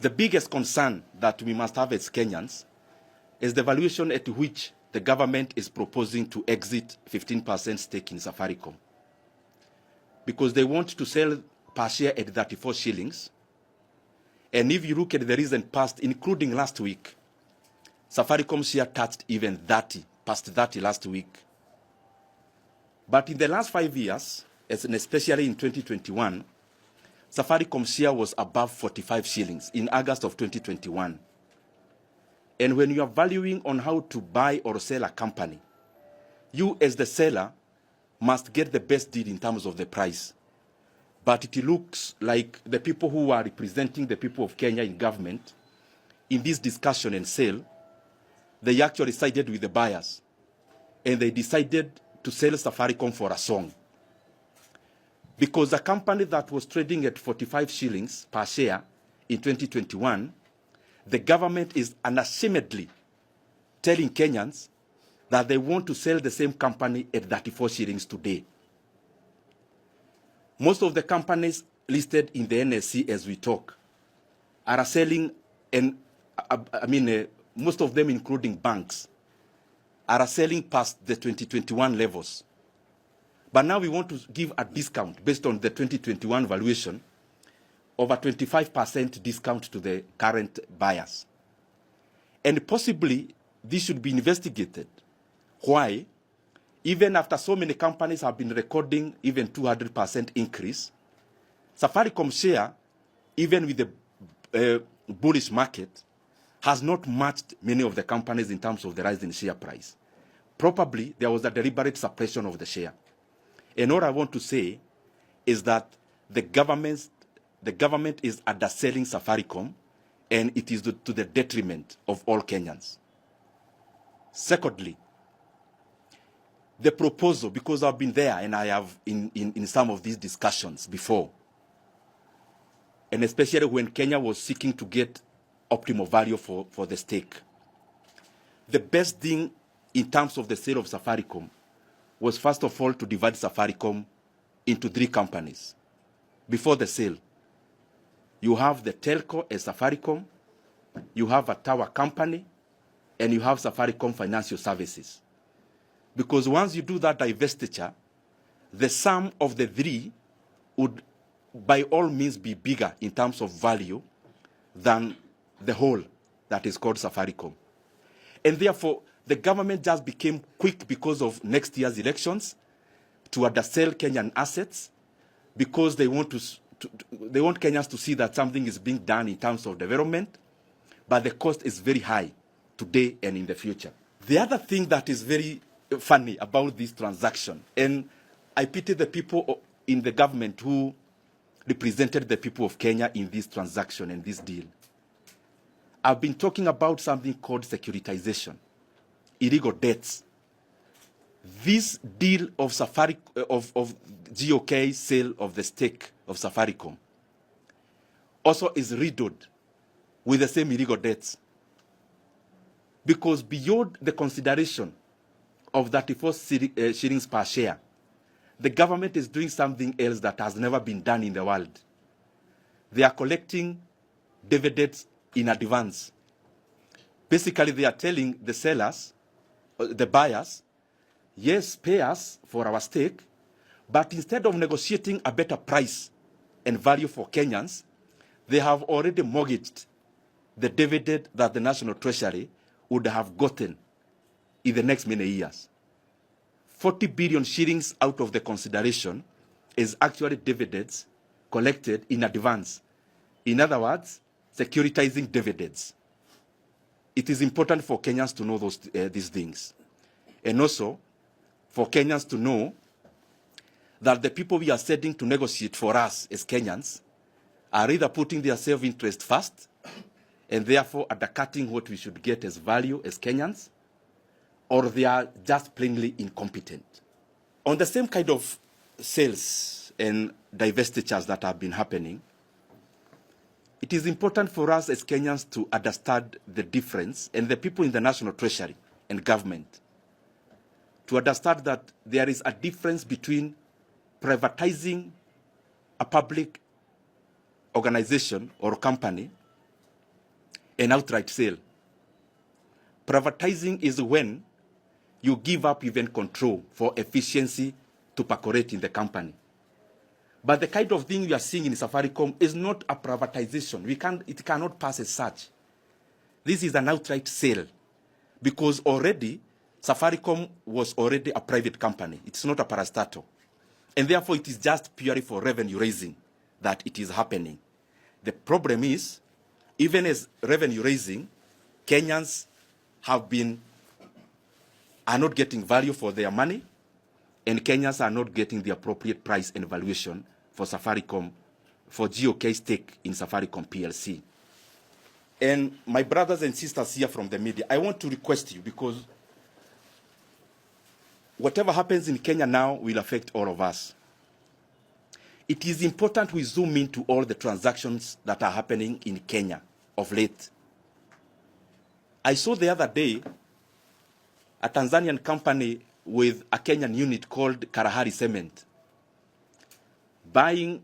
The biggest concern that we must have as Kenyans is the valuation at which the government is proposing to exit 15% stake in Safaricom. Because they want to sell per share at 34 shillings. And if you look at the recent past, including last week, Safaricom share touched even 30, past 30 last week. But in the last 5 years, and especially in 2021, Safaricom share was above 45 shillings in August of 2021. And when you are valuing on how to buy or sell a company, you as the seller must get the best deal in terms of the price. But it looks like the people who are representing the people of Kenya in government, in this discussion and sale, they actually sided with the buyers. And they decided to sell Safaricom for a song. Because a company that was trading at 45 shillings per share in 2021, the government is unashamedly telling Kenyans that they want to sell the same company at 34 shillings today. Most of the companies listed in the NSC as we talk are selling, and most of them, including banks, are selling past the 2021 levels. But now we want to give a discount based on the 2021 valuation of a 25% discount to the current buyers. And possibly this should be investigated. Why? Even after so many companies have been recording even 200% increase, Safaricom share, even with the bullish market, has not matched many of the companies in terms of the rise in share price. Probably there was a deliberate suppression of the share. And all I want to say is that the government is underselling Safaricom, and it is to the detriment of all Kenyans. Secondly, the proposal, because I've been there and I have in some of these discussions before, and especially when Kenya was seeking to get optimal value for the stake. The best thing in terms of the sale of Safaricom was, first of all, to divide Safaricom into 3 companies. Before the sale, you have the telco as Safaricom, you have a tower company, and you have Safaricom Financial Services. Because once you do that divestiture, the sum of the 3 would by all means be bigger in terms of value than the whole that is called Safaricom. And therefore, the government just became quick because of next year's elections to undersell Kenyan assets, because they want they want Kenyans to see that something is being done in terms of development, but the cost is very high today and in the future. The other thing that is very funny about this transaction, and I pity the people in the government who represented the people of Kenya in this transaction and this deal. I've been talking about something called securitization, illegal debts. This deal of GOK sale of the stake of Safaricom also is riddled with the same illegal debts. Because beyond the consideration of 34 shillings per share, the government is doing something else that has never been done in the world. They are collecting dividends in advance. Basically, they are telling the sellers, the buyers, yes, pay us for our stake, but instead of negotiating a better price and value for Kenyans, they have already mortgaged the dividend that the National Treasury would have gotten in the next many years. 40 billion shillings out of the consideration is actually dividends collected in advance. In other words, securitizing dividends. It is important for Kenyans to know these things. And also for Kenyans to know that the people we are sending to negotiate for us as Kenyans are either putting their self-interest first and therefore undercutting what we should get as value as Kenyans, or they are just plainly incompetent. On the same kind of sales and divestitures that have been happening, it is important for us as Kenyans to understand the difference, and the people in the National Treasury and government to understand that there is a difference between privatizing a public organization or company an outright sale. Privatizing is when you give up even control for efficiency to percolate in the company. But the kind of thing we are seeing in Safaricom is not a privatization. It cannot pass as such. This is an outright sale because already Safaricom was already a private company. It's not a parastatal. And therefore, it is just purely for revenue raising that it is happening. The problem is, even as revenue raising, Kenyans are not getting value for their money, and Kenyans are not getting the appropriate price and valuation for Safaricom, for GOK stake in Safaricom PLC. And my brothers and sisters here from the media, I want to request you, because whatever happens in Kenya now will affect all of us. It is important we zoom into all the transactions that are happening in Kenya of late. I saw the other day a Tanzanian company with a Kenyan unit called Kiharu Cement buying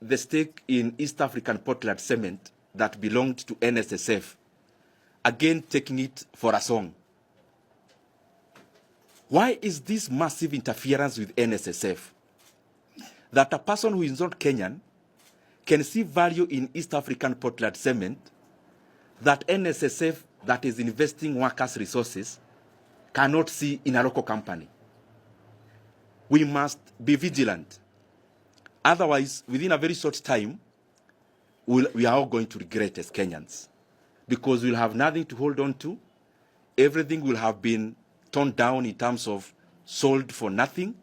the stake in East African Portland Cement that belonged to NSSF, again taking it for a song. Why is this massive interference with NSSF? That a person who is not Kenyan can see value in East African Portland Cement that NSSF, that is investing workers' resources, cannot see in a local company. We must be vigilant. Otherwise, within a very short time, we are all going to regret as Kenyans, because we'll have nothing to hold on to. Everything will have been torn down in terms of sold for nothing,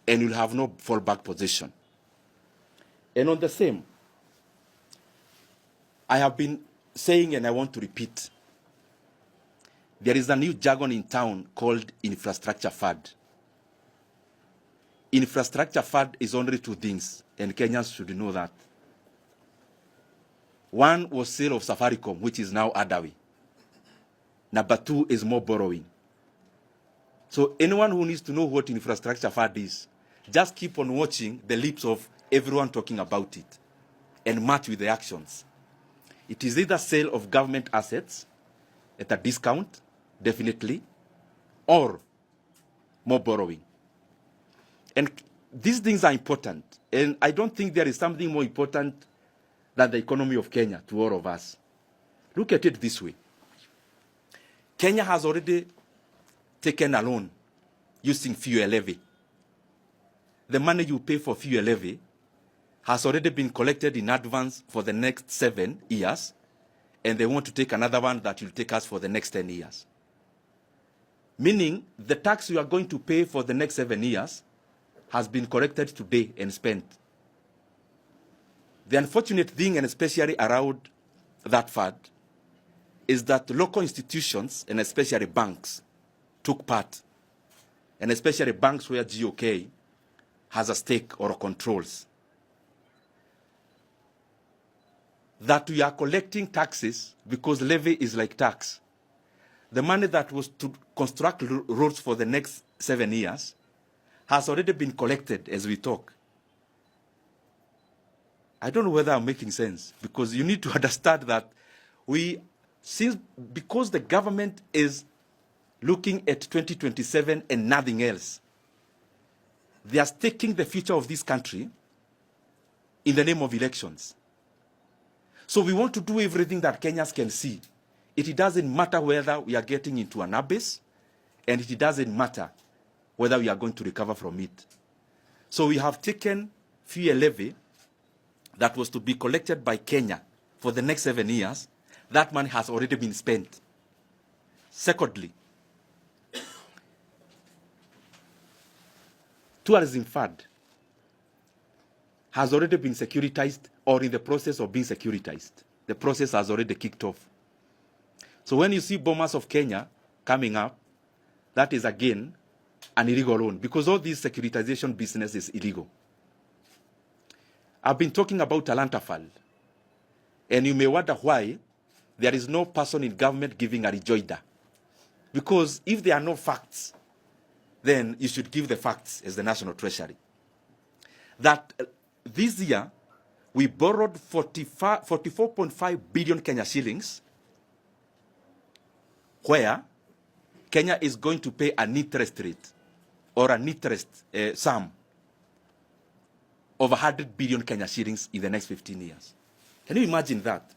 and you'll have no fallback position. And on the same, I have been saying, and I want to repeat, there is a new jargon in town called infrastructure fund. Infrastructure fund is only two things, and Kenyans should know that. One was sale of Safaricom, which is now Adawi. Number two is more borrowing. So anyone who needs to know what infrastructure fund is, just keep on watching the lips of everyone talking about it and match with the actions. It is either sale of government assets at a discount, definitely, or more borrowing. And these things are important. And I don't think there is something more important than the economy of Kenya to all of us. Look at it this way. Kenya has already taken a loan using fuel levy. The money you pay for fuel levy has already been collected in advance for the next 7 years, and they want to take another one that will take us for the next 10 years. Meaning, the tax you are going to pay for the next 7 years has been collected today and spent. The unfortunate thing, and especially around that fund, is that local institutions, and especially banks, took part, and especially banks where GOK has a stake or controls. That we are collecting taxes because levy is like tax. The money that was to construct roads for the next 7 years has already been collected as we talk. I don't know whether I'm making sense, because you need to understand that because the government is looking at 2027 and nothing else, they are staking the future of this country in the name of elections. So we want to do everything that Kenyans can see. It doesn't matter whether we are getting into an abyss, and it doesn't matter whether we are going to recover from it. So we have taken fuel levy that was to be collected by Kenya for the next 7 years. That money has already been spent. Secondly, tourism fund has already been securitized or in the process of being securitized. The process has already kicked off. So when you see Bomas of Kenya coming up, that is again an illegal loan, because all this securitization business is illegal. I've been talking about Talanta Fund, and you may wonder why there is no person in government giving a rejoinder. Because if there are no facts, then you should give the facts as the National Treasury. That this year, we borrowed 44.5 billion Kenya shillings where Kenya is going to pay an interest rate or an interest sum of 100 billion Kenya shillings in the next 15 years. Can you imagine that?